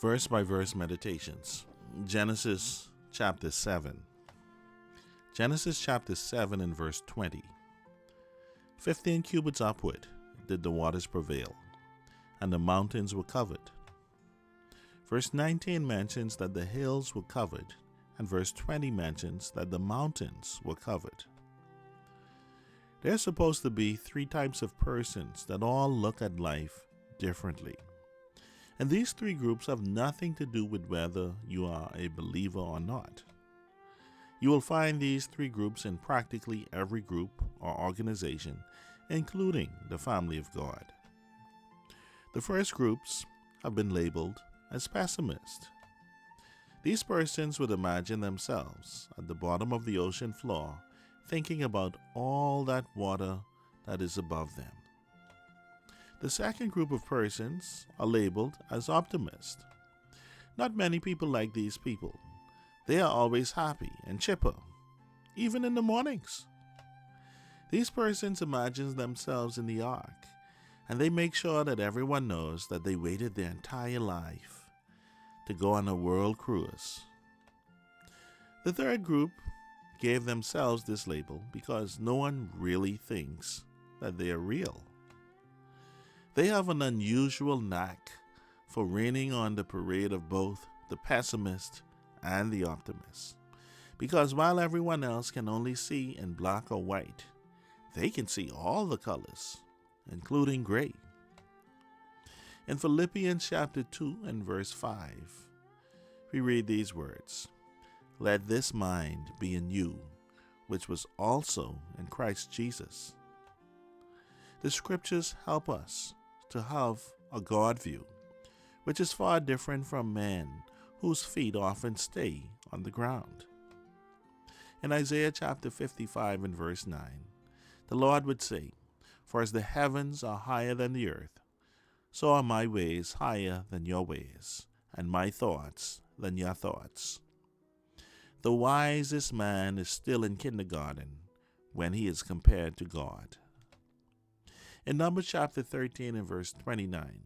Verse by verse meditations. Genesis chapter 7. Genesis chapter 7 and verse 20. 15 cubits upward did the waters prevail, and the mountains were covered. Verse 19 mentions that the hills were covered, and verse 20 mentions that the mountains were covered. There's supposed to be three types of persons that all look at life differently. And these three groups have nothing to do with whether you are a believer or not. You will find these three groups in practically every group or organization, including the family of God. The first groups have been labeled as pessimists. These persons would imagine themselves at the bottom of the ocean floor, thinking about all that water that is above them. The second group of persons are labeled as optimists. Not many people like these people. They are always happy and chipper, even in the mornings. These persons imagine themselves in the ark, and they make sure that everyone knows that they waited their entire life to go on a world cruise. The third group gave themselves this label because no one really thinks that they are real. They have an unusual knack for raining on the parade of both the pessimist and the optimist. Because while everyone else can only see in black or white, they can see all the colors, including gray. In Philippians chapter 2 and verse 5, we read these words, "Let this mind be in you, which was also in Christ Jesus." The scriptures help us to have a God view, which is far different from men whose feet often stay on the ground. In Isaiah chapter 55 and verse 9, the Lord would say, "For as the heavens are higher than the earth, so are my ways higher than your ways, and my thoughts than your thoughts." The wisest man is still in kindergarten when he is compared to God. In Numbers chapter 13 and verse 29,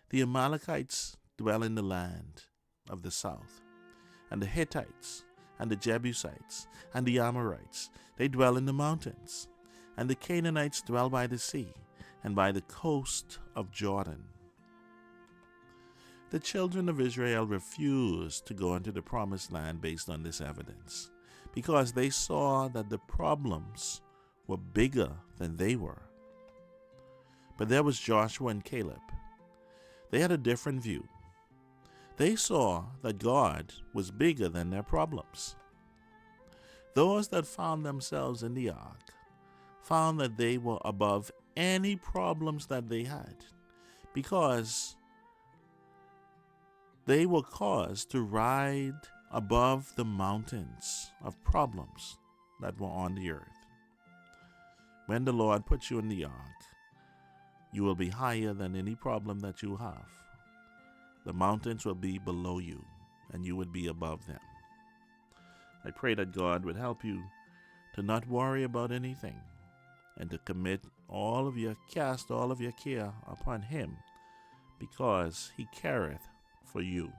the Amalekites dwell in the land of the south, and the Hittites and the Jebusites and the Amorites, they dwell in the mountains, and the Canaanites dwell by the sea and by the coast of Jordan. The children of Israel refused to go into the promised land based on this evidence, because they saw that the problems were bigger than they were. But there was Joshua and Caleb. They had a different view. They saw that God was bigger than their problems. Those that found themselves in the ark found that they were above any problems that they had, because they were caused to ride above the mountains of problems that were on the earth. When the Lord puts you in the ark, you will be higher than any problem that you have. The mountains will be below you, and you would be above them. I pray that God would help you to not worry about anything, and to cast all of your care upon Him, because He careth for you.